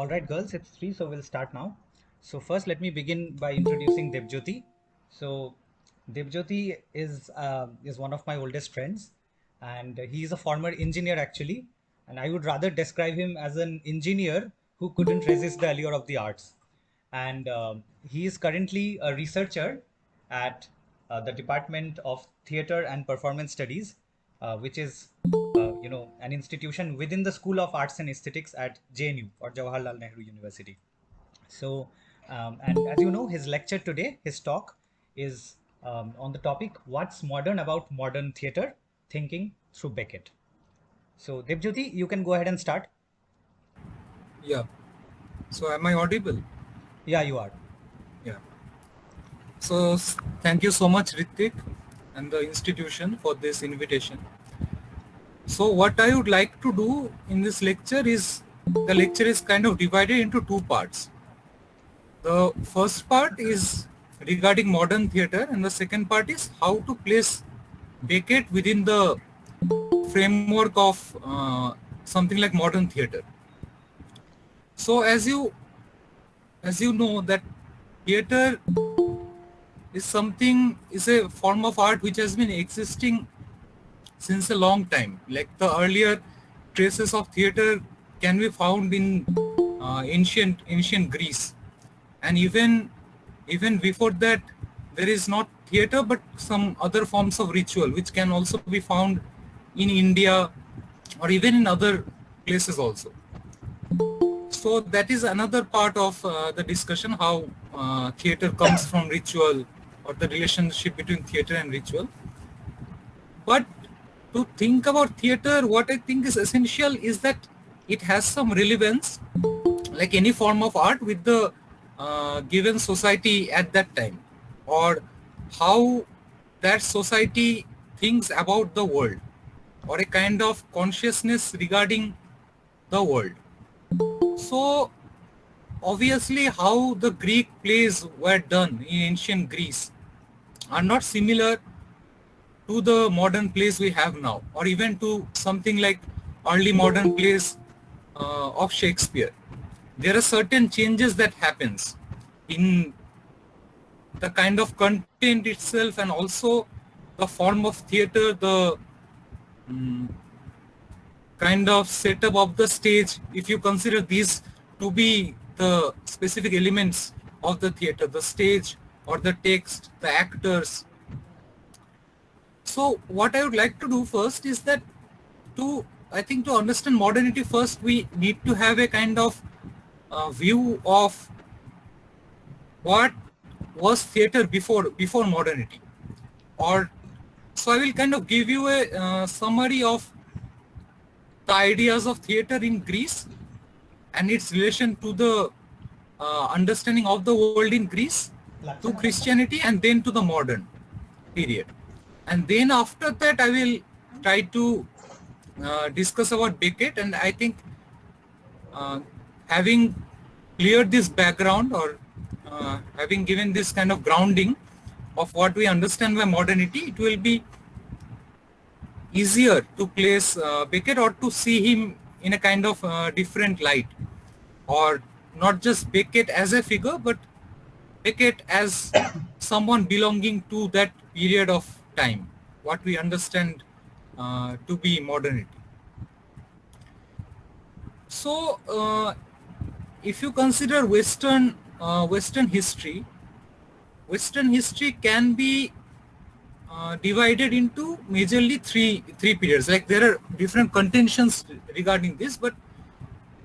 All right, girls, it's 3, so we'll start now. So first, let me begin by introducing Debjyoti. So Debjyoti is one of my oldest friends, and he is a former engineer actually. And I would rather describe him as an engineer who couldn't resist the allure of the arts. And he is currently a researcher at the Department of Theatre and Performance Studies, which is an institution within the School of Arts and Aesthetics at JNU, or Jawaharlal Nehru University. So, and as you know, his lecture today, his talk, is on the topic "What's modern about modern theatre? Thinking through Beckett." So, Debjyoti, you can go ahead and start. Yeah. So am I audible? Yeah, you are. Yeah. So thank you so much, Ritik, and the institution for this invitation. So what I would like to do in this lecture is, the lecture is kind of divided into two parts. The first part is regarding modern theatre, and the second part is how to place Beckett within the framework of something like modern theatre. So as you know that theatre is a form of art which has been existing since a long time. Like the earlier traces of theater can be found in ancient Greece, and even before that, there is not theater but some other forms of ritual which can also be found in India or even in other places also. So that is another part of the discussion, how theater comes from ritual, or the relationship between theater and ritual. But to think about theater, what I think is essential is that it has some relevance, like any form of art, with the given society at that time, or how that society thinks about the world, or a kind of consciousness regarding the world. So obviously how the Greek plays were done in ancient Greece are not similar to the modern plays we have now, or even to something like early modern plays of Shakespeare. There are certain changes that happens in the kind of content itself, and also the form of theater, the kind of setup of the stage. If you consider these to be the specific elements of the theater, the stage or the text, the actors. So what I would like to do first is that, I think to understand modernity first, we need to have a kind of view of what was theater before modernity. Or so I will kind of give you a summary of the ideas of theater in Greece and its relation to the understanding of the world in Greece, to Christianity, and then to the modern period. And then after that, I will try to discuss about Beckett. And I think having cleared this background, or having given this kind of grounding of what we understand by modernity, it will be easier to place Beckett, or to see him in a kind of different light, or not just Beckett as a figure, but Beckett as someone belonging to that period of time, what we understand to be modernity. So, if you consider Western history, Western history can be divided into majorly three periods. Like there are different contentions regarding this, but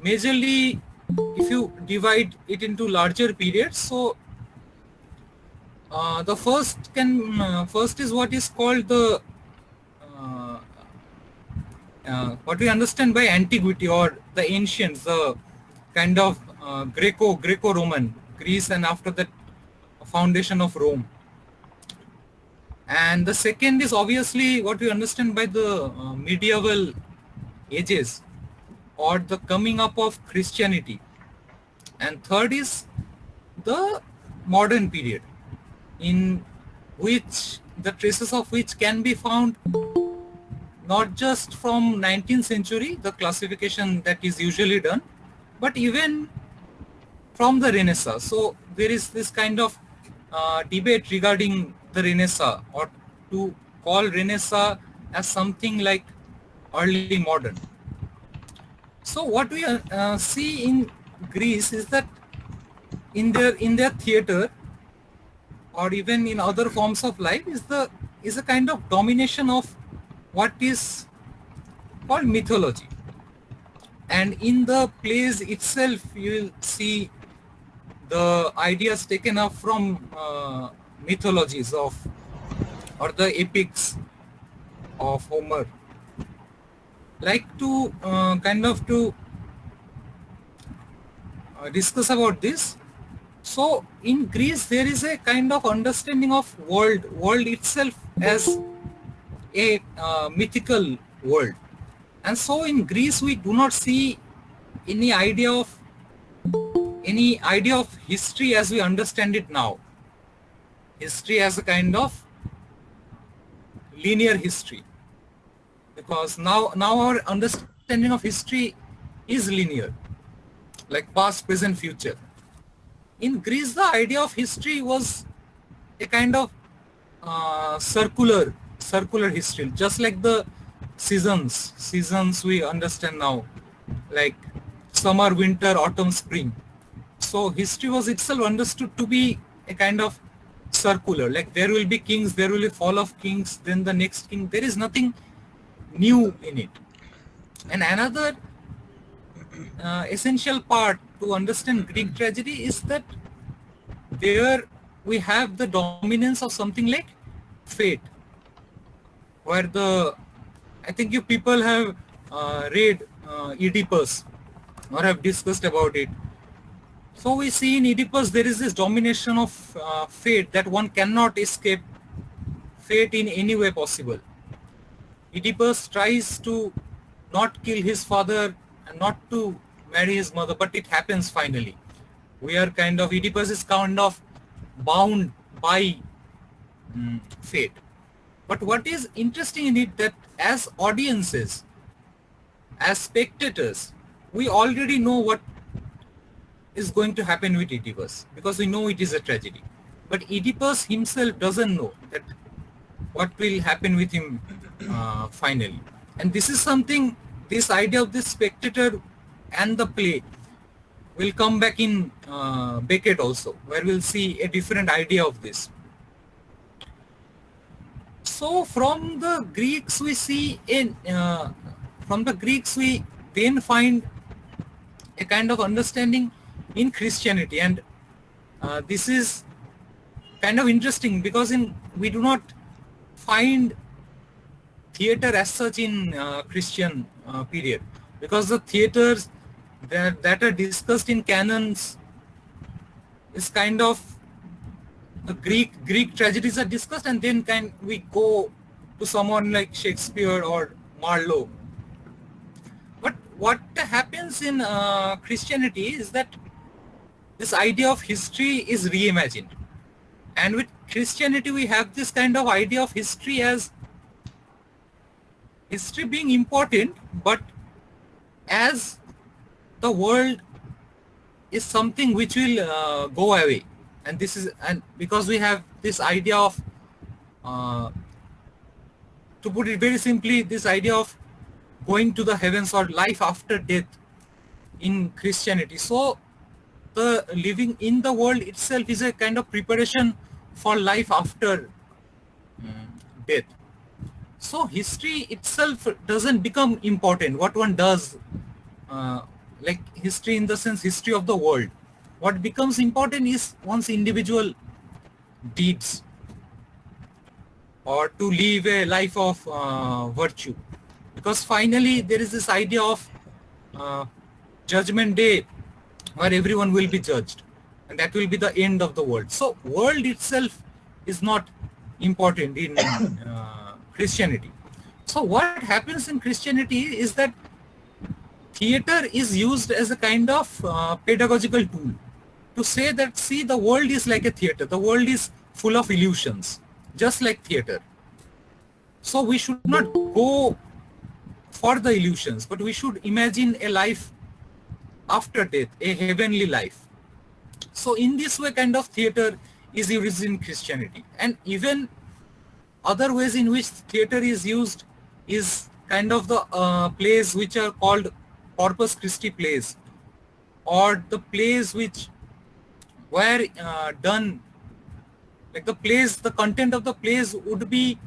majorly, if you divide it into larger periods, so the first is what is called the what we understand by antiquity, or the ancients, the kind of Greco-Roman Greece, and after that foundation of Rome. And the second is obviously what we understand by the medieval ages, or the coming up of Christianity. And third is the modern period, in which the traces of which can be found not just from 19th century, the classification that is usually done, but even from the Renaissance. So there is this kind of debate regarding the Renaissance, or to call Renaissance as something like early modern. So what we see in Greece is that in their theater, or even in other forms of life, is a kind of domination of what is called mythology. And in the plays itself, you will see the ideas taken up from mythologies of, or the epics of Homer. Like to discuss about this. So in Greece, there is a kind of understanding of world itself as a mythical world. And so in Greece, we do not see any idea of history as we understand it now. History as a kind of linear history, because now our understanding of history is linear, like past, present, future. In Greece, the idea of history was a kind of circular history, just like the seasons we understand now, like summer, winter, autumn, spring. So history was itself understood to be a kind of circular, like there will be kings, there will be fall of kings, then the next king. There is nothing new in it. And another essential part to understand Greek tragedy is that there we have the dominance of something like fate, where I think you people have read Oedipus or have discussed about it. So we see in Oedipus there is this domination of fate, that one cannot escape fate in any way possible. Oedipus tries to not kill his father and not to marry his mother, but it happens finally. Oedipus is kind of bound by fate. But what is interesting in it, that as audiences, as spectators, we already know what is going to happen with Oedipus, because we know it is a tragedy. But Oedipus himself doesn't know that what will happen with him finally. And this is something, this idea of the spectator and the play will come back in Beckett also, where we'll see a different idea of this. So from the Greeks we then find a kind of understanding in Christianity, and this is kind of interesting, because we do not find theater as such in Christian period, because the theaters that are discussed in canons is kind of the Greek tragedies are discussed, and then we go to someone like Shakespeare or Marlowe. But what happens in Christianity is that this idea of history is reimagined, and with Christianity we have this kind of idea of history as history being important, but as the world is something which will go away. And because we have this idea of, to put it very simply, this idea of going to the heavens or life after death in Christianity. So the living in the world itself is a kind of preparation for life after death. So history itself doesn't become important. What one does, like history in the sense history of the world, what becomes important is one's individual deeds, or to live a life of virtue. Because finally there is this idea of judgment day, where everyone will be judged, and that will be the end of the world. So world itself is not important in Christianity. So what happens in Christianity is that theater is used as a kind of pedagogical tool to say that, see, the world is like a theater. The world is full of illusions, just like theater. So we should not go for the illusions, but we should imagine a life after death, a heavenly life. So in this way, kind of theater is used in Christianity, and even other ways in which theater is used is kind of the plays which are called Corpus Christi plays, or the plays which were done, like the plays, the content of the plays would be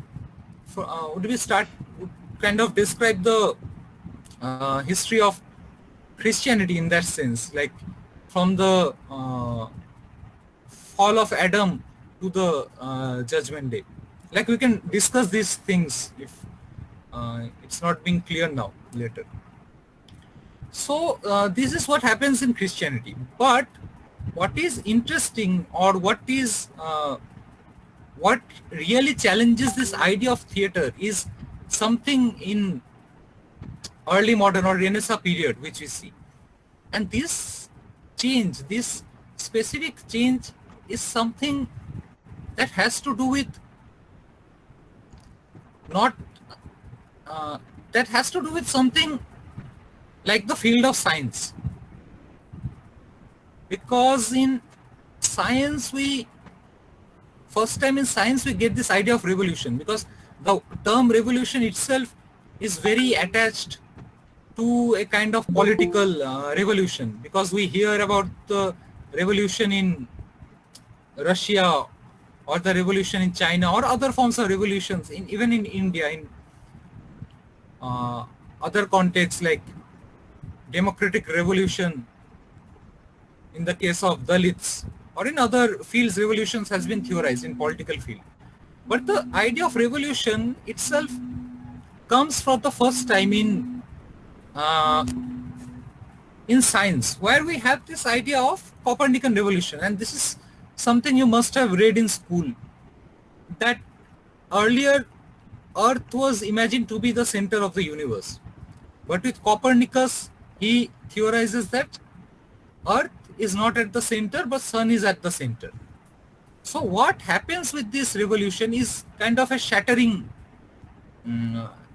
start would kind of describe the history of Christianity in that sense, like from the fall of Adam to the judgment day. Like we can discuss these things if it's not being clear now later. So this is what happens in Christianity. But what is interesting, or what really challenges this idea of theater is something in early modern or Renaissance period which we see. And this change, this specific change, is something that has to do with not that has to do with something like the field of science, because in science first time in science we get this idea of revolution, because the term revolution itself is very attached to a kind of political revolution, because we hear about the revolution in Russia or the revolution in China or other forms of revolutions, even in India, in other contexts like democratic revolution in the case of Dalits, or in other fields revolutions has been theorized in political field. But the idea of revolution itself comes for the first time in science, where we have this idea of Copernican revolution. And this is something you must have read in school, that earlier Earth was imagined to be the center of the universe. But with Copernicus, he theorizes that Earth is not at the center, but Sun is at the center. So what happens with this revolution is kind of a shattering,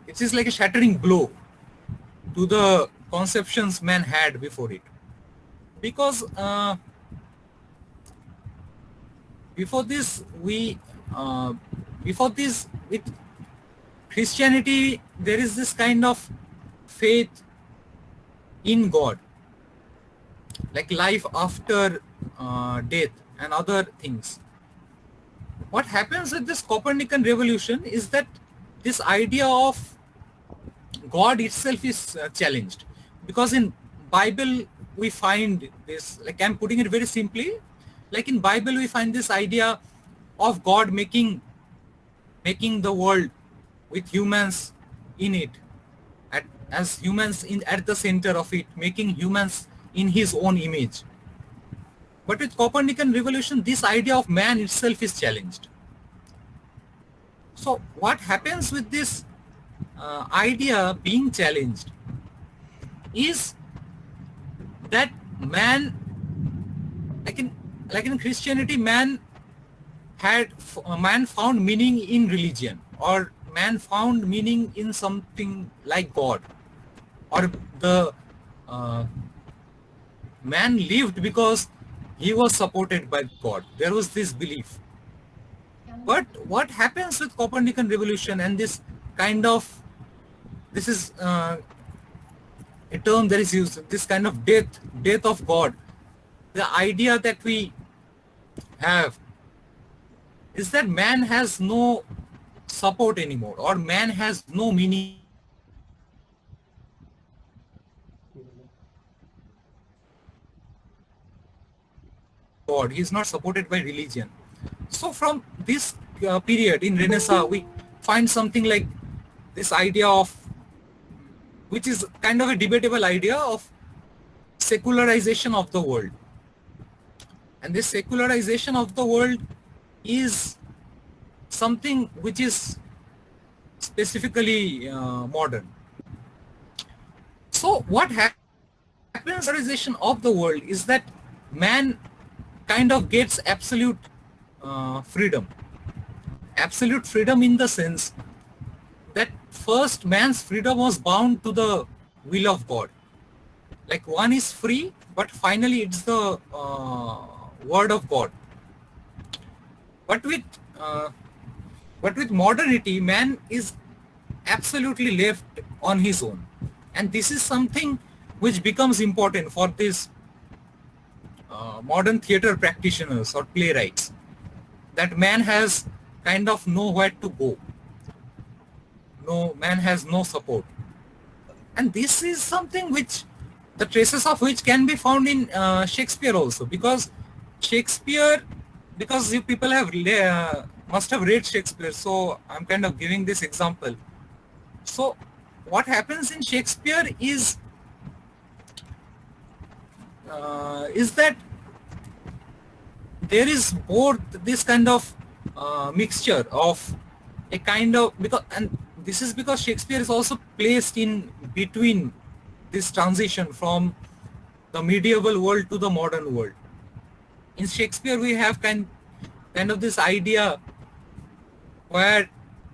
it is like a shattering blow to the conceptions man had before it. Because before this, with Christianity, there is this kind of faith in God, like life after death and other things. What happens with this Copernican revolution is that this idea of God itself is challenged, because in Bible we find this, like I'm putting it very simply, like in Bible we find this idea of God making the world with humans in it, as humans at the center of it, making humans in his own image. But with Copernican revolution, this idea of man itself is challenged. So what happens with this idea being challenged is that man, like in Christianity, man found meaning in religion, or man found meaning in something like God, or the man lived because he was supported by God. There was this belief. But what happens with Copernican revolution and this kind of, this is a term that is used, this kind of death of God, the idea that we have is that man has no support anymore, or man has no meaning. God, he is not supported by religion. So from this period in Renaissance, we find something like this idea of, which is kind of a debatable idea of secularization of the world. And this secularization of the world is something which is specifically modern. So what happens in secularization of the world is that man kind of gets absolute freedom. Absolute freedom in the sense that first man's freedom was bound to the will of God. Like one is free, but finally it's the word of God. But with uh, modernity, man is absolutely left on his own, and this is something which becomes important for these modern theater practitioners or playwrights. That man has kind of nowhere to go. No man has no support, and this is something which the traces of which can be found in Shakespeare also, because Shakespeare, because you people have must have read Shakespeare, so I'm kind of giving this example. So what happens in Shakespeare is that there is both this kind of mixture of a kind of, because, and this is because Shakespeare is also placed in between this transition from the medieval world to the modern world. In Shakespeare, we have kind of this idea where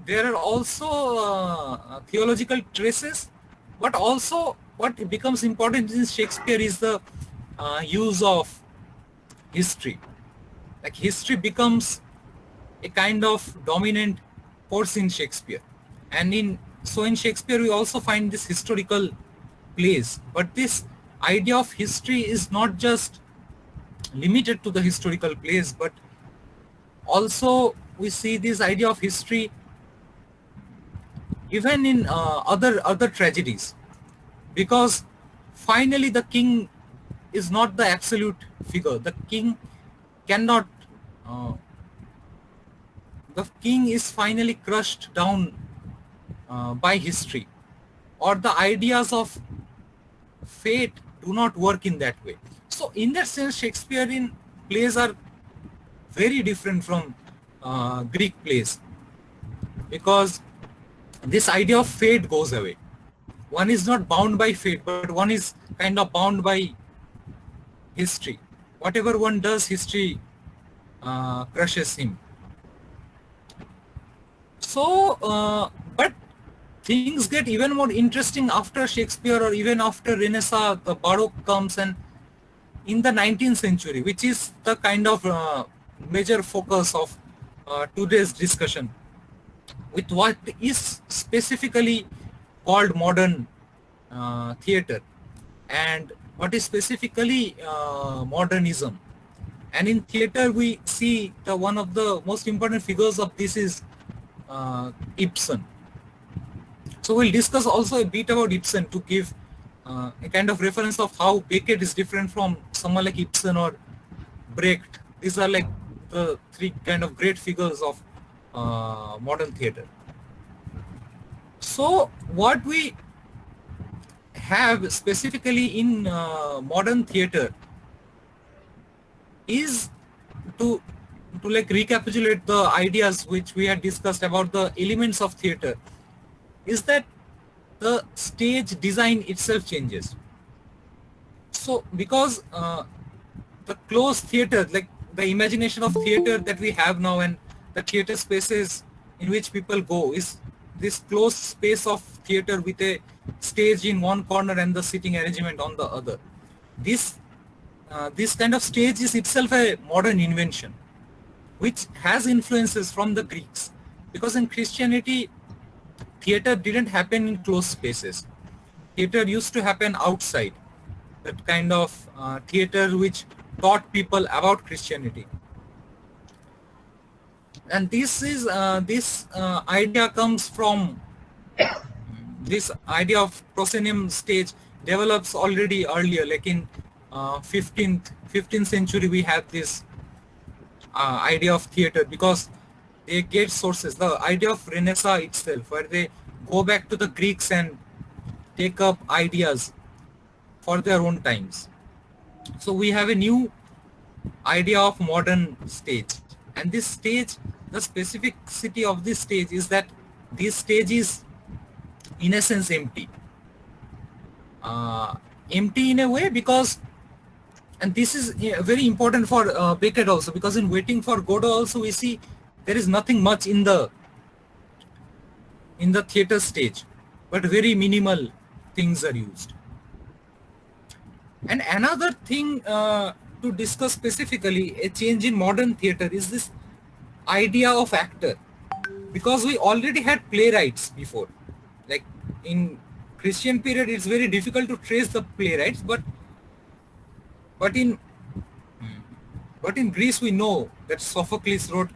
there are also theological traces, but also what becomes important in Shakespeare is the use of history. Like history becomes a kind of dominant force in Shakespeare, and in Shakespeare we also find this historical plays. But this idea of history is not just limited to the historical plays, but also we see this idea of history even in other tragedies, because finally the king is not the absolute figure. The king cannot the king is finally crushed down by history, or the ideas of fate do not work in that way. So in that sense, Shakespearean plays are very different from Greek plays, because this idea of fate goes away. One is not bound by fate, but one is kind of bound by history. Whatever one does, history crushes him. So, but things get even more interesting after Shakespeare, or even after Renaissance, the Baroque comes, and in the 19th century, which is the kind of major focus of today's discussion, with what is specifically called modern theater, and what is specifically modernism. And in theater, we see the one of the most important figures of this is Ibsen. So we'll discuss also a bit about Ibsen to give a kind of reference of how Beckett is different from someone like Ibsen or Brecht. These are like the three kind of great figures of modern theater. So what we have specifically in modern theater is to like recapitulate the ideas which we had discussed about the elements of theater, is that the stage design itself changes. So because the closed theater, like the imagination of theater that we have now, and the theater spaces in which people go, is this closed space of theater with a stage in one corner and the seating arrangement on the other. This kind of stage is itself a modern invention, which has influences from the Greeks, because in Christianity, theater didn't happen in closed spaces. Theater used to happen outside, that kind of theater which taught people about Christianity. And this is this idea comes from this idea of proscenium stage develops already earlier, like in 15th century we have this idea of theater, because they get sources, the idea of Renaissance itself, where they go back to the Greeks and take up ideas for their own times. So we have a new idea of modern stage, and this stage, the specificity of this stage is that this stage is in essence empty. Empty in a way because, and this is very important for Beckett also, because in Waiting for Godot also we see there is nothing much in the theater stage, but very minimal things are used. And another thing to to discuss specifically a change in modern theater is this idea of actor, because we already had playwrights before. Like in Christian period, it's very difficult to trace the playwrights, but in but in Greece we know that Sophocles wrote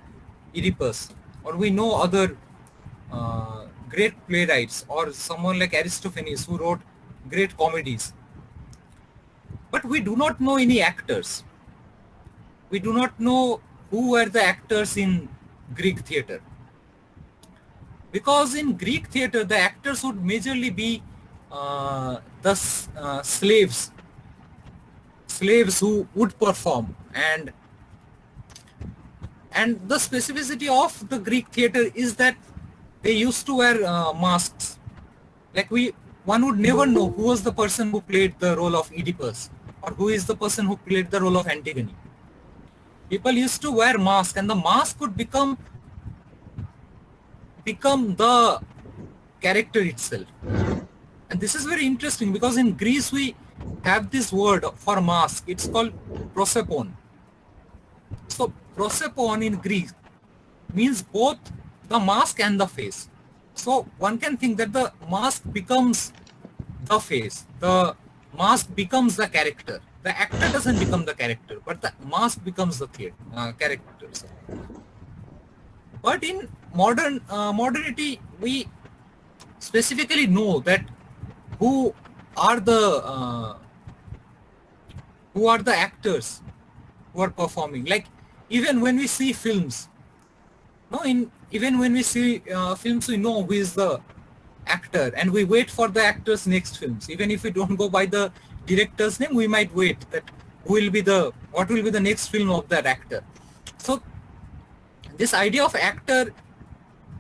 Oedipus, or we know other great playwrights, or someone like Aristophanes who wrote great comedies. But we do not know any actors. We do not know who were the actors in Greek theater. Because in Greek theater, the actors would majorly be slaves who would perform, and the specificity of the Greek theater is that they used to wear masks. Like one would never know who was the person who played the role of Oedipus, or who is the person who played the role of Antigone. People used to wear masks, and the mask would become the character itself. And this is very interesting, because in Greece we have this word for mask. It's called prosopon. So prosopon in Greek means both the mask and the face. So one can think that the mask becomes the face, the mask becomes the character. The actor doesn't become the character, but the mask becomes the character. But in modernity, we specifically know that who are the actors who are performing. Like even when we see films, even when we see films, we know who is the actor, and we wait for the actor's next films. Even if we don't go by the director's name, we might wait that what will be the next film of that actor. So this idea of actor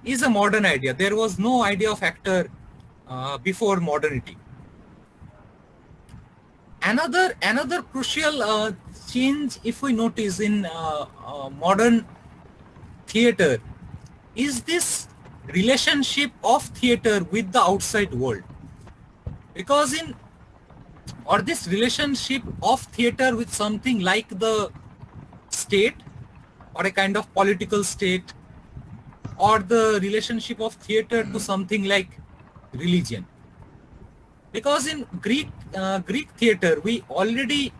is a modern idea. There was no idea of actor before modernity. Another crucial change, if we notice in modern theater, is this relationship of theater with the outside world. Because this relationship of theater with something like the state, or a kind of political state, or the relationship of theater to something like religion. Because in Greek theater, we already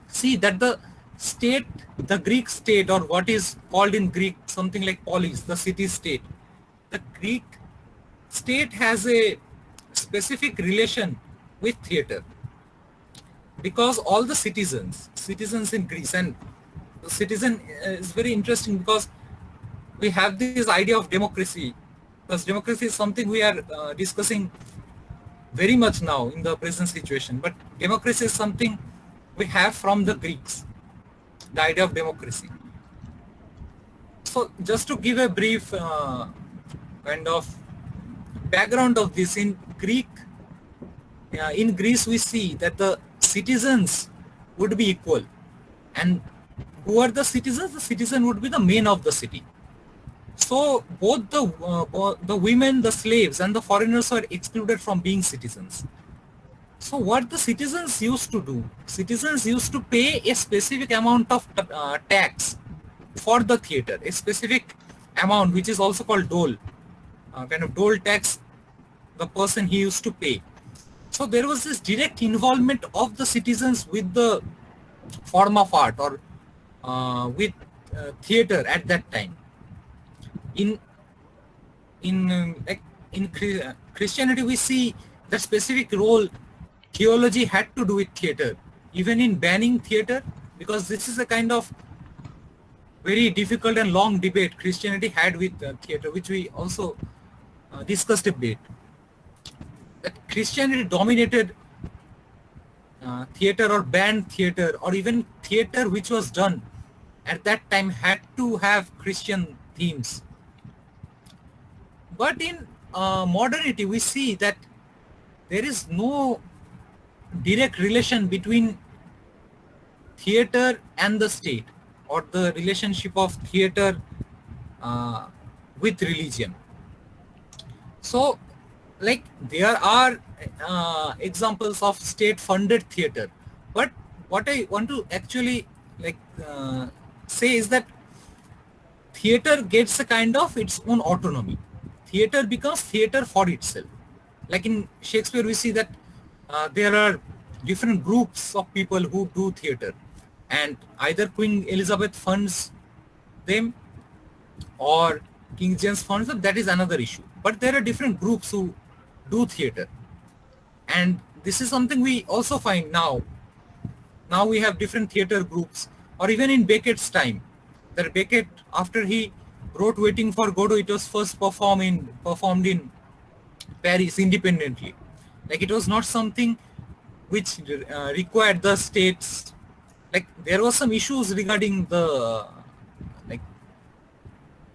see that the state, the Greek state, or what is called in Greek something like polis, the city state, the Greek state has a specific relation with theater. Because all the citizens in Greece, and the citizen is very interesting because we have this idea of democracy, because democracy is something we are discussing very much now in the present situation. But democracy is something we have from the Greeks, the idea of democracy. So just to give a brief kind of background of this, in Greece we see that the citizens would be equal. And who are the citizens? The citizen would be the men of the city. So both the women, the slaves, and the foreigners were excluded from being citizens. So what the citizens used to do, citizens used to pay a specific amount of tax for the theater, a specific amount which is also called dole, kind of dole tax, the person he used to pay. So there was this direct involvement of the citizens with the form of art, or with theater at that time. In Christianity, we see the specific role theology had to do with theater, even in banning theater, because this is a kind of very difficult and long debate Christianity had with theater, which we also discussed a bit. That Christianity dominated theater, or banned theater, or even theater which was done at that time had to have Christian themes. But in modernity, we see that there is no direct relation between theater and the state, or the relationship of theater with religion. So, like, there are examples of state-funded theater, but what I want to actually like say is that theater gets a kind of its own autonomy. Theater becomes theater for itself. Like in Shakespeare, we see that there are different groups of people who do theater, and either Queen Elizabeth funds them or King James funds them. That is another issue. But there are different groups who do theater, and this is something we also find now. Now we have different theater groups, or even in Beckett's time. That Beckett, after he wrote Waiting for Godot, it was first performed in Paris independently. Like it was not something which required the states. Like there was some issues regarding the like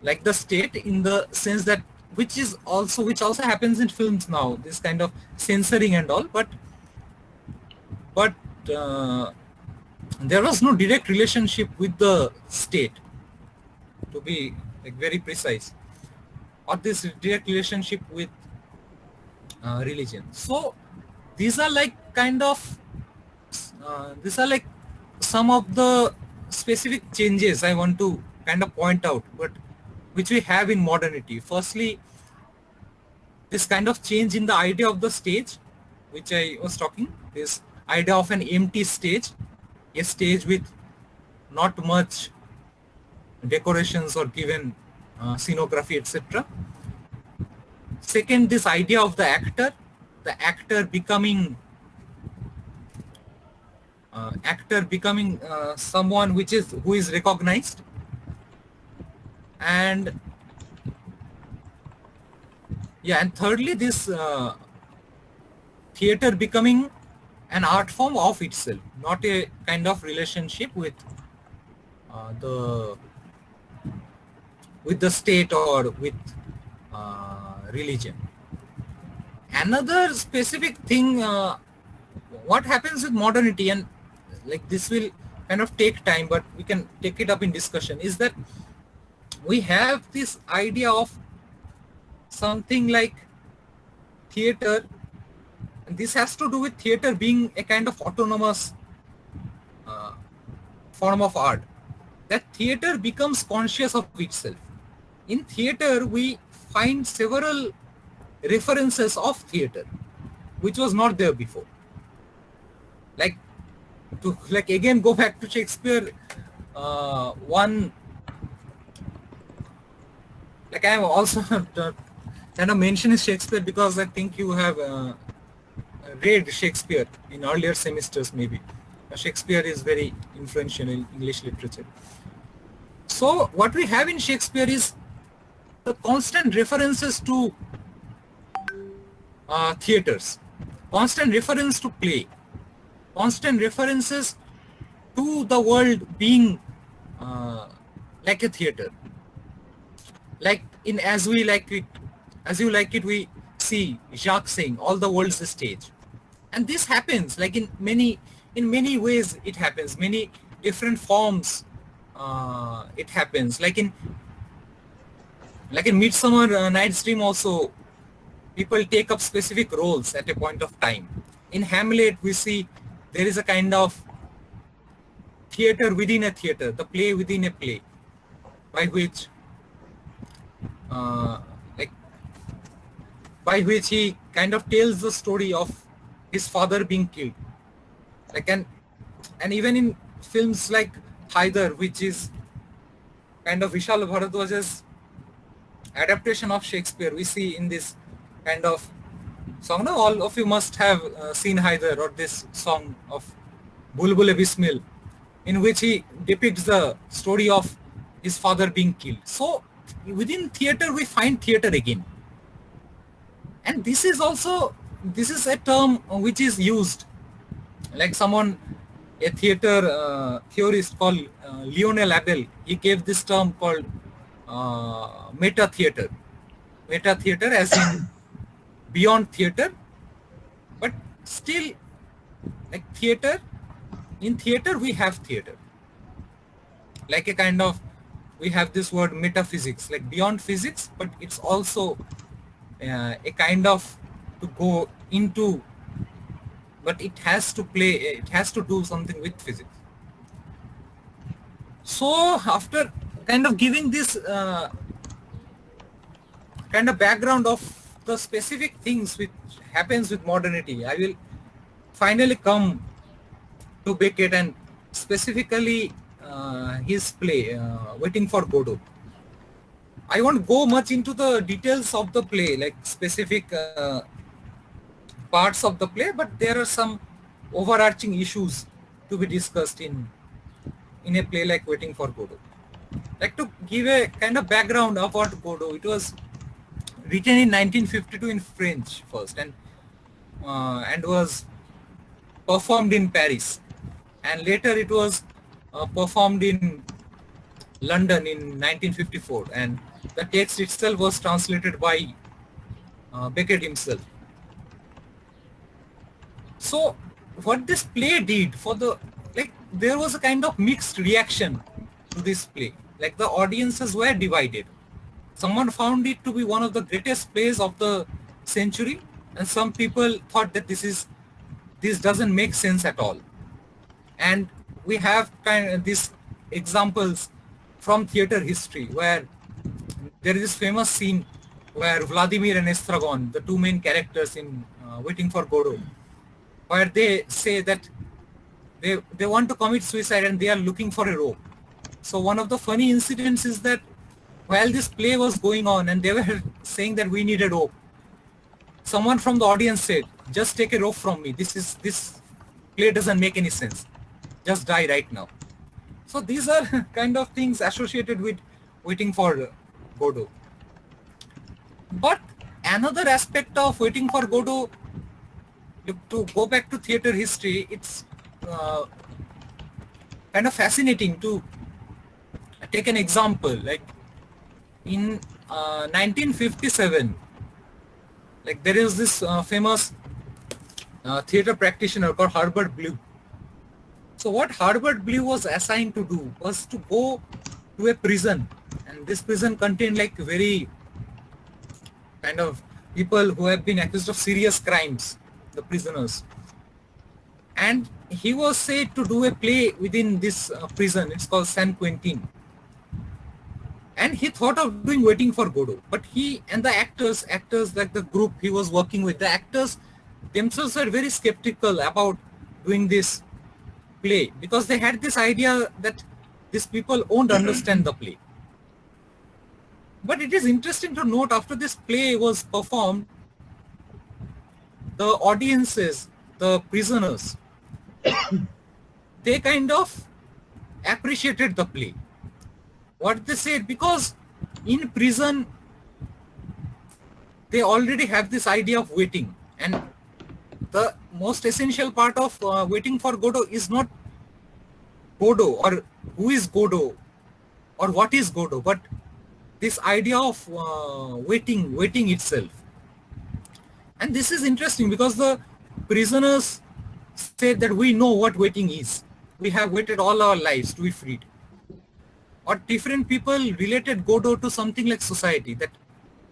like the state, in the sense that which also happens in films now, this kind of censoring and all, but uh, there was no direct relationship with the state, to be like very precise, or this direct relationship with religion. So these are like these are like some of the specific changes I want to kind of point out, but which we have in modernity. Firstly, this kind of change in the idea of the stage, which I was talking, this idea of an empty stage, a stage with not much decorations or given scenography, etc. Second, this idea of the actor becoming someone who is recognized, and and thirdly, this theater becoming an art form of itself, not a kind of relationship with the state or with religion. Another specific thing, what happens with modernity, and like this will kind of take time, but we can take it up in discussion, is that we have this idea of something like theater, and this has to do with theater being a kind of autonomous form of art, that theater becomes conscious of itself. In theater, we find several references of theater, which was not there before. Like to again go back to Shakespeare, one, like I am also kind of mentioning Shakespeare because I think you have read Shakespeare in earlier semesters maybe. Shakespeare is very influential in English literature. So what we have in Shakespeare is the constant references to theaters, constant reference to play, constant references to the world being like a theater. Like in As You Like It, we see Jacques saying, all the world's a stage. And this happens like in many ways. It happens, many different forms. It happens like in Midsummer Night's Dream also, people take up specific roles at a point of time. In Hamlet, we see there is a kind of theater within a theater, the play within a play, by which he kind of tells the story of his father being killed. Like and even in films like Haider, which is kind of Vishal Bharadwaj's adaptation of Shakespeare, we see in this kind of song. Now all of you must have seen Haider, or this song of Bulbul Bismil, in which he depicts the story of his father being killed. So within theater, we find theater again. And this is a term which is used, like a theater theorist called Lionel Abel, he gave this term called meta theater. Meta theater as in beyond theater, but still like theater. In theater, we have theater. Like a kind of, we have this word metaphysics, like beyond physics, but it's also a kind of to go into but it has to play, it has to do something with physics. So after kind of giving this kind of background of the specific things which happens with modernity, I will finally come to Beckett and specifically his play, Waiting for Godot. I won't go much into the details of the play, like specific parts of the play, but there are some overarching issues to be discussed in a play like Waiting for Godot. Like to give a kind of background about Godot, it was written in 1952 in French first, and was performed in Paris, and later it was performed in London in 1954, and the text itself was translated by Beckett himself. So what this play did for the, like, there was a kind of mixed reaction to this play. Like the audiences were divided. Someone found it to be one of the greatest plays of the century, and some people thought that this doesn't make sense at all. And we have kind of these examples from theater history where there is this famous scene where Vladimir and Estragon, the two main characters in Waiting for Godot, where they say that they want to commit suicide and they are looking for a rope. So one of the funny incidents is that while this play was going on and they were saying that we need a rope, someone from the audience said, just take a rope from me. This play doesn't make any sense. Just die right now. So these are kind of things associated with Waiting for Godot. But another aspect of Waiting for Godot, to go back to theater history, it's kind of fascinating to take an example. Like in 1957, like there is this famous theater practitioner called Herbert Blue. So what Herbert Blue was assigned to do was to go to a prison, and this prison contained like very kind of people who have been accused of serious crimes, the prisoners. And he was said to do a play within this prison. It's called San Quentin. And he thought of doing Waiting for Godot, but he and the actors like the group he was working with, the actors themselves were very skeptical about doing this play because they had this idea that these people won't understand the play. But it is interesting to note, after this play was performed, the audiences, the prisoners, they kind of appreciated the play. What they said, because in prison, they already have this idea of waiting. And the most essential part of Waiting for Godot is not Godot or who is Godot or what is Godot, but this idea of waiting itself. And this is interesting because the prisoners said that we know what waiting is. We have waited all our lives to be freed. Or different people related Godot to something like society, that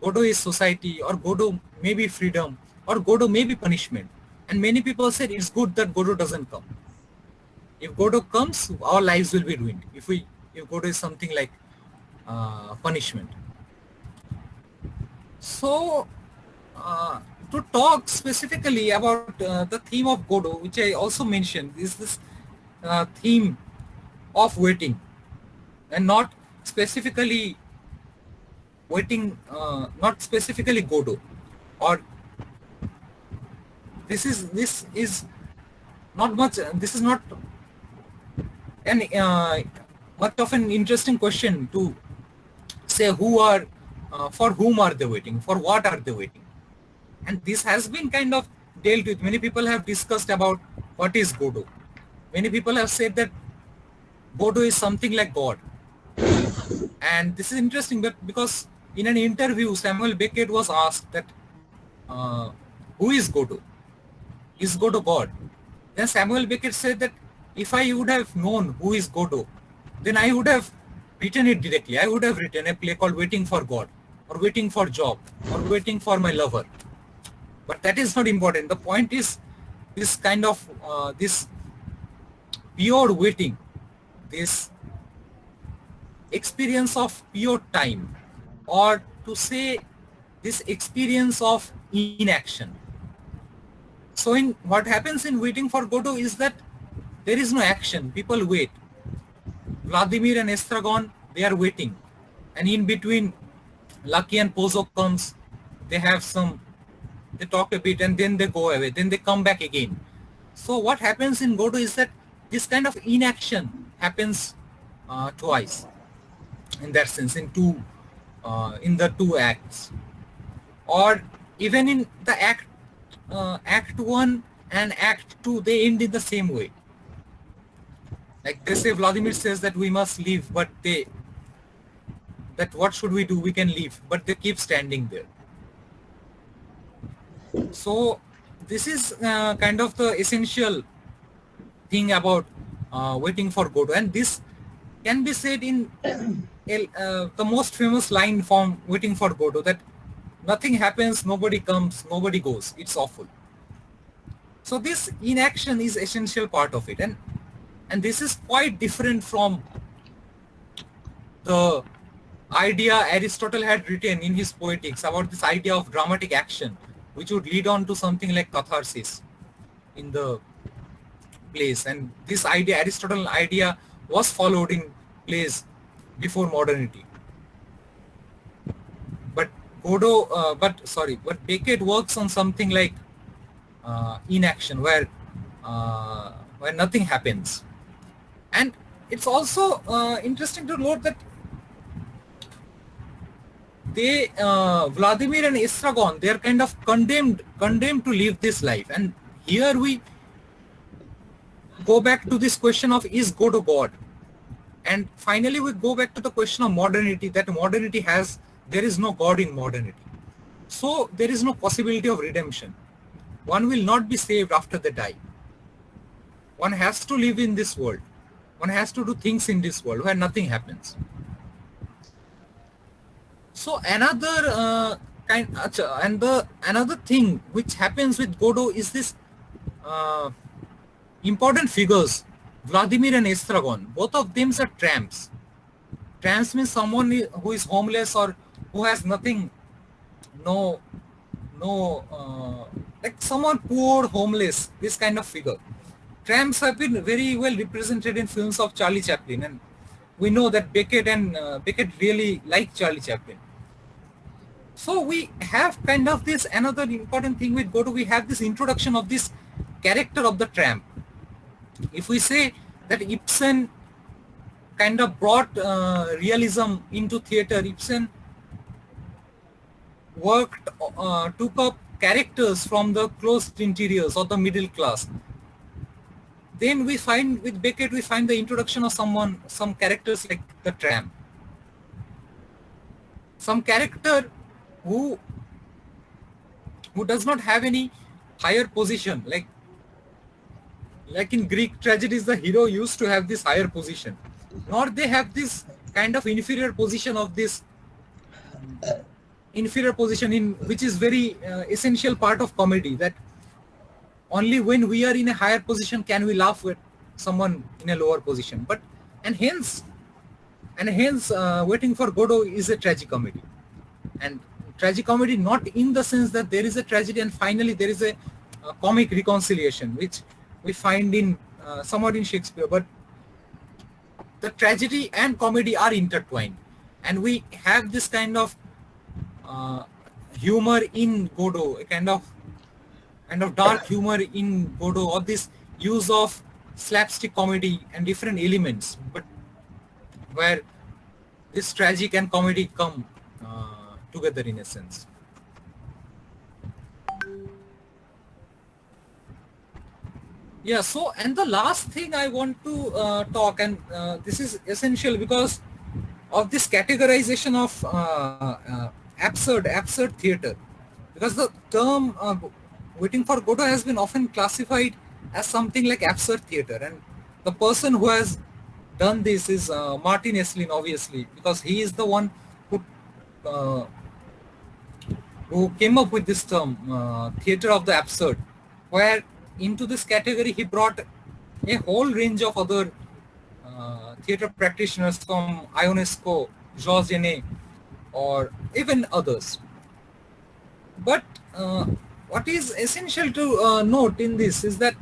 Godot is society, or Godot may be freedom, or Godot may be punishment. And many people said it's good that Godot doesn't come. If Godot comes, our lives will be ruined. If Godot is something like punishment. So to talk specifically about the theme of Godot, which I also mentioned, is this theme of waiting, and not specifically waiting, not specifically Godot, or this is not much. This is not an much of an interesting question to say for whom are they waiting, for what are they waiting. And this has been kind of dealt with. Many people have discussed about what is Godot. Many people have said that Godot is something like God. And this is interesting, but because in an interview, Samuel Beckett was asked that who is Godot? Is Godot God? Then Samuel Beckett said that if I would have known who is Godot, then I would have written it directly. I would have written a play called Waiting for God, or Waiting for Job, or Waiting for My Lover. But that is not important. The point is this kind of this pure waiting, this experience of pure time, or to say this experience of inaction. So in what happens in Waiting for Godot is that there is no action, people wait. Vladimir and Estragon, they are waiting, and in between Lucky and Pozo comes, they have some, they talk a bit and then they go away, then they come back again. So what happens in Godot is that this kind of inaction happens twice, in that sense, in the two acts, or even in the act 1 and act 2, they end in the same way. Like they say, Vladimir says that we must leave, but that what should we do? We can leave, but they keep standing there. So this is kind of the essential thing about Waiting for Godot, and this can be said in the most famous line from Waiting for Godot, that nothing happens, nobody comes, nobody goes. It's awful. So this inaction is essential part of it, and this is quite different from the idea Aristotle had written in his Poetics about this idea of dramatic action, which would lead on to something like catharsis in the plays. And this idea, Aristotle's idea, was followed in plays before modernity. But but Beckett works on something like inaction, where nothing happens. And it's also interesting to note that Vladimir and Estragon, they are kind of condemned to live this life. And here we go back to this question of, is God a God? And finally we go back to the question of modernity, that modernity there is no God in modernity. So there is no possibility of redemption. One will not be saved after they die. One has to live in this world. One has to do things in this world where nothing happens. So another another thing which happens with Godot is this important figures, Vladimir and Estragon. Both of them are tramps. Tramps means someone who is homeless or who has nothing, like someone poor, homeless, this kind of figure. Tramps have been very well represented in films of Charlie Chaplin, and we know that Beckett really liked Charlie Chaplin. So we have kind of this another important thing with Godot. We have this introduction of this character of the tramp. If we say that Ibsen kind of brought realism into theater, Ibsen took up characters from the closed interiors or the middle class. Then we find with Beckett, we find the introduction of some characters like the tramp. Some character who does not have any higher position, like in Greek tragedies, the hero used to have this higher position, nor they have this kind of inferior position in which is very essential part of comedy, that only when we are in a higher position can we laugh at someone in a lower position. And hence Waiting for Godot is a tragicomedy, and tragicomedy not in the sense that there is a tragedy and finally there is a comic reconciliation, which we find in somewhat in Shakespeare, but the tragedy and comedy are intertwined, and we have this kind of humor in Godot, a kind of dark humor in Godot, or this use of slapstick comedy and different elements, but where this tragic and comedy come together in a sense. Yeah, so, and the last thing I want to talk, and this is essential because of this categorization of absurd theater, because the term Waiting for Godot has been often classified as something like absurd theater, and the person who has done this is Martin Esslin, obviously, because he is the one who came up with this term, theater of the absurd, where into this category, he brought a whole range of other theater practitioners from Ionesco, Georges Genet, or even others. But what is essential to note in this is that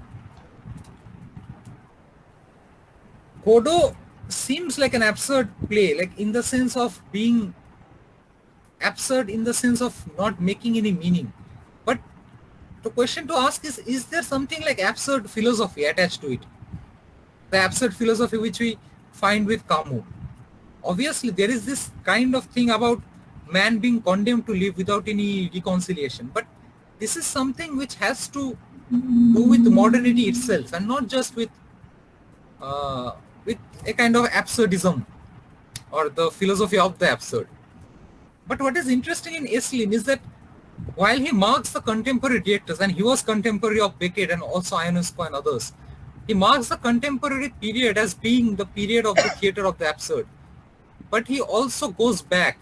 Godot seems like an absurd play, like in the sense of being absurd in the sense of not making any meaning. But the question to ask is there something like absurd philosophy attached to it? The absurd philosophy which we find with Camus. Obviously, there is this kind of thing about man being condemned to live without any reconciliation. But this is something which has to do with modernity itself and not just with a kind of absurdism or the philosophy of the absurd. But what is interesting in Aislinn is that while he marks the contemporary directors, and he was contemporary of Beckett and also Ionesco and others, he marks the contemporary period as being the period of the theater of the absurd. But he also goes back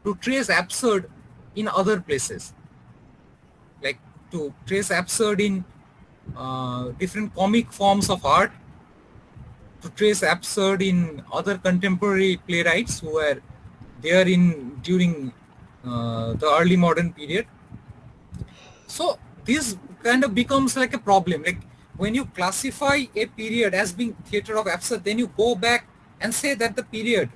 to trace absurd in other places, like to trace absurd in different comic forms of art, to trace absurd in other contemporary playwrights who were there during the early modern period. So this kind of becomes like a problem. Like when you classify a period as being theater of absurd, then you go back and say that the period,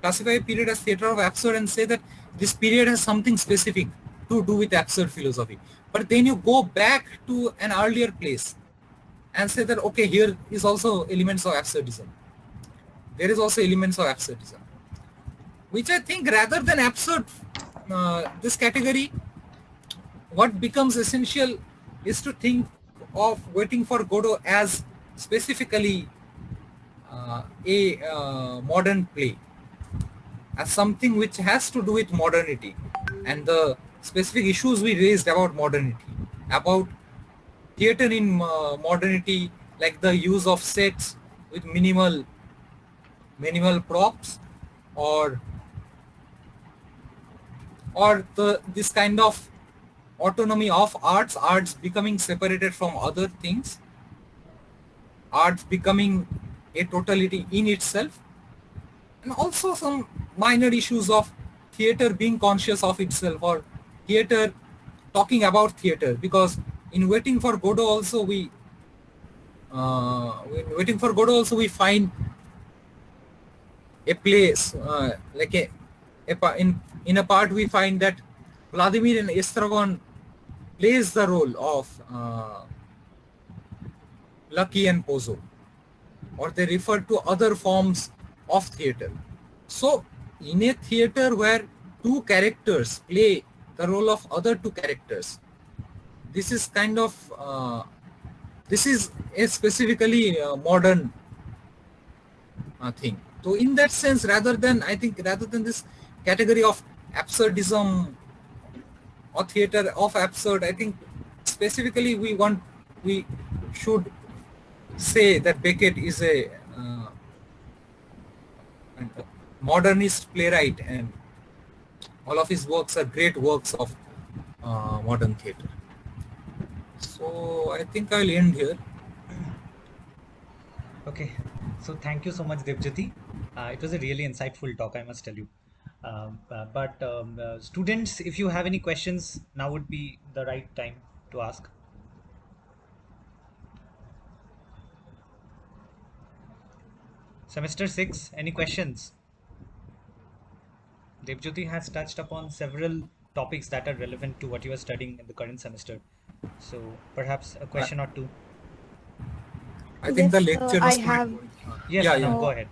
classify a period as theater of absurd and say that this period has something specific to do with absurd philosophy. But then you go back to an earlier place and say that, okay, here is also elements of absurdism. There is also elements of absurdism, which I think rather than absurd, this category, what becomes essential is to think of Waiting for Godot as specifically a modern play, as something which has to do with modernity and the specific issues we raised about modernity, about theater in modernity, like the use of sets with minimal props, or this kind of autonomy of arts becoming separated from other things, arts becoming a totality in itself, and also some minor issues of theater being conscious of itself, or theater talking about theater, because in Waiting for Godot also we find a place like in a part we find that Vladimir and Estragon plays the role of Lucky and Pozo, or they refer to other forms of theater. So in a theater where two characters play the role of other two characters, this is kind of this is a specifically modern thing. So in that sense, rather than this category of absurdism or theater of absurd, I think specifically we should say that Beckett is a modernist playwright, and all of his works are great works of modern theater. So I think I'll end here. Okay, so thank you so much, Devjyoti. It was a really insightful talk, I must tell you. Students, if you have any questions, now would be the right time to ask. Semester 6, any questions? Devjyoti has touched upon several topics that are relevant to what you are studying in the current semester. So perhaps a question or two. I think the lecture I was have. Yes, Yeah, Anam, yeah. go ahead.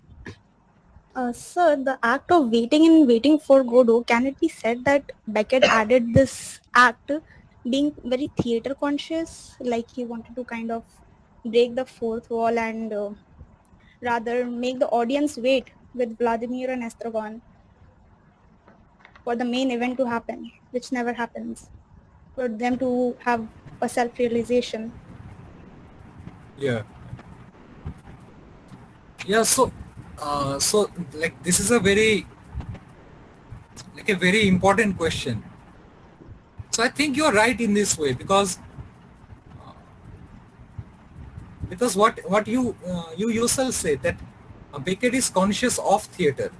Sir, the act of waiting in Waiting for Godot, can it be said that Beckett added this act being very theater conscious, like he wanted to kind of break the fourth wall and rather make the audience wait with Vladimir and Estragon for the main event to happen, which never happens, for them to have a self-realization? Yeah. So like this is a very important question. So I think you're right in this way, because because what you yourself say that Beckett is conscious of theater,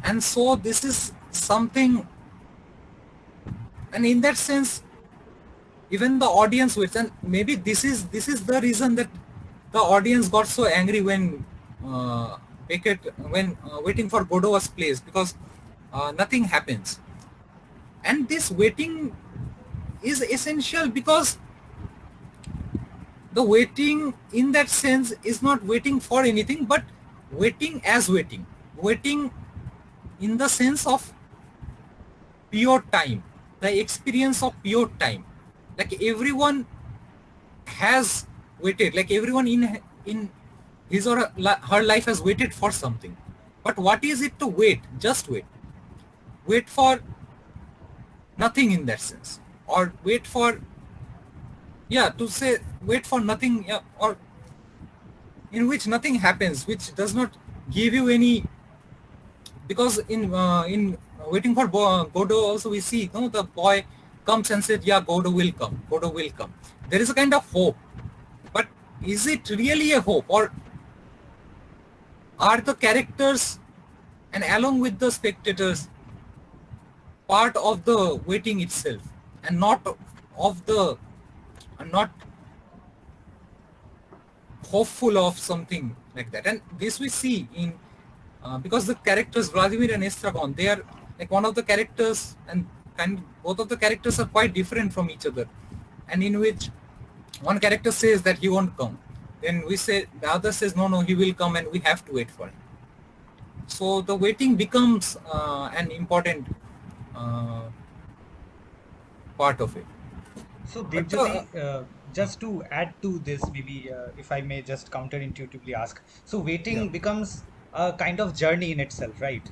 and so this is something, and in that sense even the audience waits, and maybe this is the reason that the audience got so angry when Beckett, when Waiting for Godot was placed, because nothing happens. And this waiting is essential because the waiting in that sense is not waiting for anything, but waiting as waiting. Waiting in the sense of pure time, the experience of pure time. Like everyone has waited, like everyone in his or her life has waited for something. But what is it to wait? Just wait. Wait for nothing in that sense, or wait for, yeah, to say wait for nothing, yeah, or in which nothing happens, which does not give you any, because in Waiting for Godot also we see, the boy comes and said, yeah, Godot will come, Godot will come. There is a kind of hope, but is it really a hope, or are the characters and along with the spectators part of the waiting itself, and not of the, not hopeful of something like that? And this we see in because the characters Vladimir and Estragon, they are like one of the characters, and both of the characters are quite different from each other, and in which one character says that he won't come, then we say the other says no, he will come, and we have to wait for him. So the waiting becomes an important part of it. So Devjyoti, just to add to this, maybe if I may just counterintuitively ask, so waiting Yeah. becomes a kind of journey in itself, right?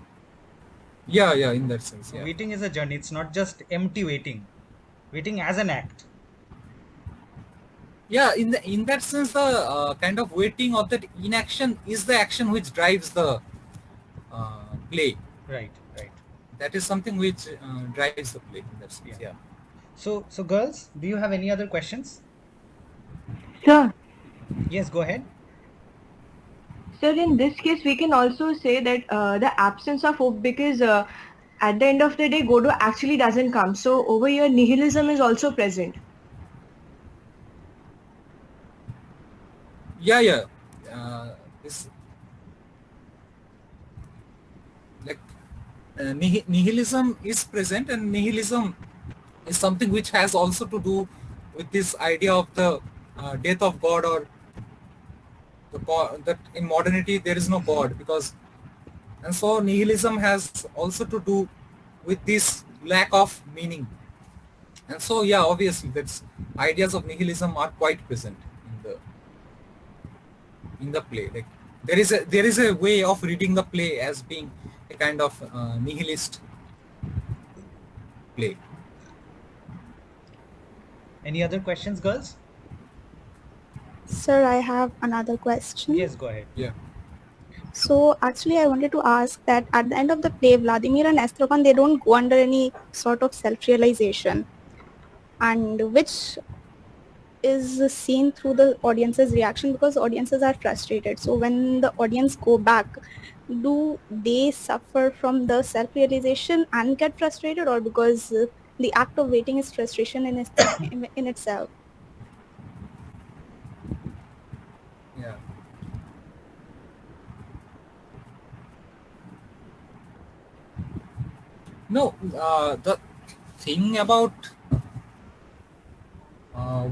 Yeah, in that sense, So yeah. waiting is a journey. It's not just empty waiting. Waiting as an act. Yeah, in that sense, the kind of waiting or that inaction is the action which drives the play. Right, right. That is something which drives the play in that sense. Yeah. Yeah. So girls, do you have any other questions? Sir, Yes, go ahead. sir, in this case, we can also say that the absence of hope, because at the end of the day, Godot actually doesn't come. So over here, nihilism is also present. Yeah. This like nihilism is present, and nihilism is something which has also to do with this idea of the death of God, or that in modernity there is no God, because, and so nihilism has also to do with this lack of meaning. And so yeah, obviously that's ideas of nihilism are quite present in the play. Like there is a way of reading the play as being a kind of nihilist play. Any other questions, girls? Sir, I have another question. Yes, go ahead. Yeah. So actually, I wanted to ask that at the end of the play, Vladimir and Estragon, they don't go under any sort of self-realization, and which is seen through the audience's reaction, because audiences are frustrated. So when the audience go back, do they suffer from the self-realization and get frustrated, or because the act of waiting is frustration in itself? Yeah. No, the thing about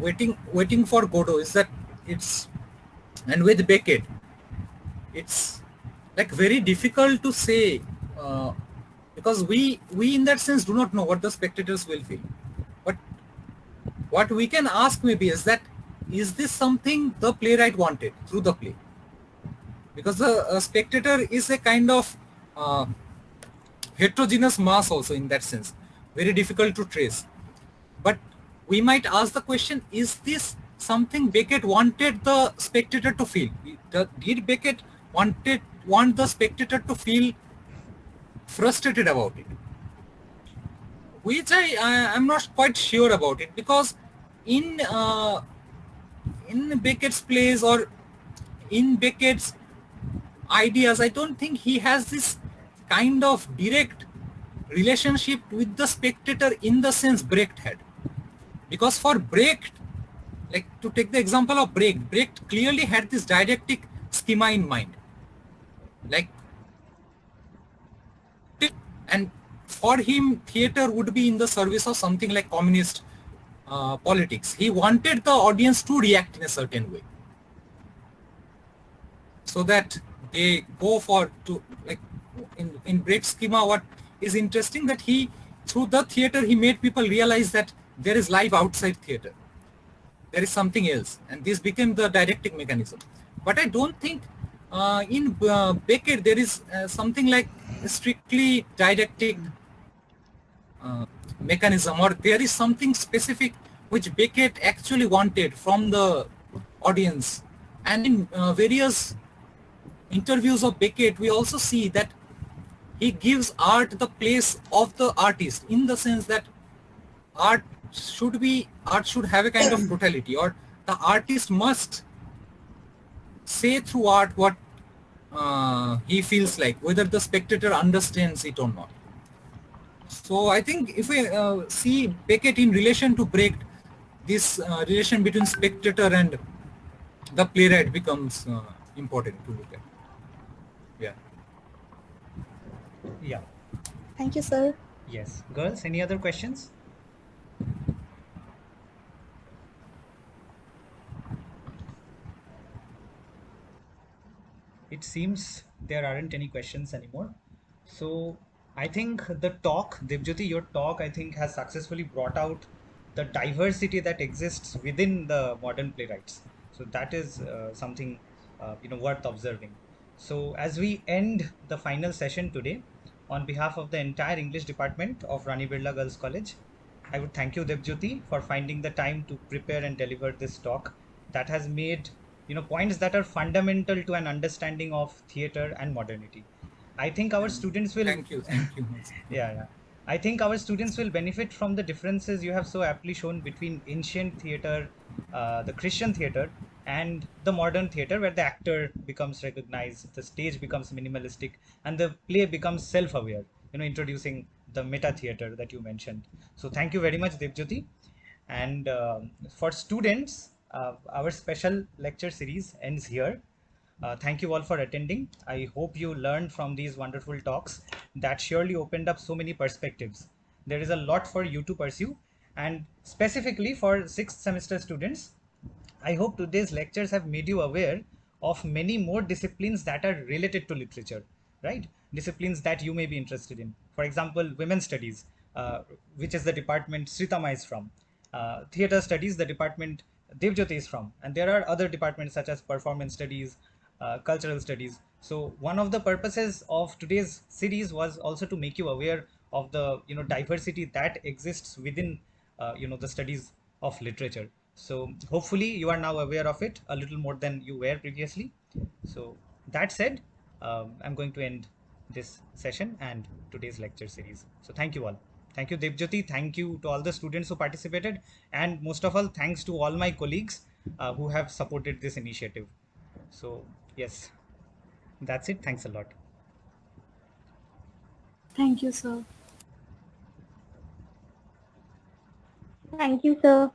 waiting for Godot is that it's, and with Beckett, it's like very difficult to say because we in that sense do not know what the spectators will feel. But what we can ask maybe is that, is this something the playwright wanted through the play? Because the spectator is a kind of heterogeneous mass also in that sense, very difficult to trace. But we might ask the question, is this something Beckett wanted the spectator to feel? Did Beckett want the spectator to feel frustrated about it? Which I'm not quite sure about it, because in in Beckett's plays or in Beckett's ideas, I don't think he has this kind of direct relationship with the spectator in the sense Brecht had. Because for Brecht, like to take the example of Brecht clearly had this didactic schema in mind. Like, and for him, theater would be in the service of something like communist politics. He wanted the audience to react in a certain way, so that they go for to like in Brecht's schema. What is interesting that he through the theater he made people realize that there is life outside theater. There is something else, and this became the didactic mechanism. But I don't think in Beckett there is something like a strictly didactic mechanism, or there is something specific which Beckett actually wanted from the audience. And in various interviews of Beckett, we also see that he gives art the place of the artist, in the sense that art should have a kind of totality, or the artist must say through art what he feels like, whether the spectator understands it or not. So I think if we see Beckett in relation to Brecht, this relation between spectator and the playwright becomes important to look at. Yeah. Yeah. Thank you, sir. Yes. Girls, any other questions? It seems there aren't any questions anymore. So I think the talk, Debjyoti, your talk, I think has successfully brought out the diversity that exists within the modern playwrights. So that is something worth observing. So as we end the final session today, on behalf of the entire English department of Rani Birla Girls College, I would thank you, Debjyoti, for finding the time to prepare and deliver this talk that has made points that are fundamental to an understanding of theater and modernity. I think our students will Thank you. yeah. I think our students will benefit from the differences you have so aptly shown between ancient theater, the Christian theater, and the modern theater, where the actor becomes recognized, the stage becomes minimalistic, and the play becomes self-aware. Introducing the meta theater that you mentioned. So thank you very much, Debjyoti. And for students, our special lecture series ends here. Thank you all for attending. I hope you learned from these wonderful talks that surely opened up so many perspectives. There is a lot for you to pursue, and specifically for sixth semester students, I hope today's lectures have made you aware of many more disciplines that are related to literature, right? Disciplines that you may be interested in. For example, women's studies, which is the department Sritama is from. Theater studies, the department Devjyoti is from. And there are other departments such as performance studies, cultural studies. So one of the purposes of today's series was also to make you aware of the diversity that exists within the studies of literature. So hopefully you are now aware of it a little more than you were previously. So that said, I'm going to end this session and today's lecture series. So thank you all. Thank you, Debjyoti. Thank you to all the students who participated. And most of all, thanks to all my colleagues who have supported this initiative. So yes, that's it. Thanks a lot. Thank you, sir. Thank you, sir.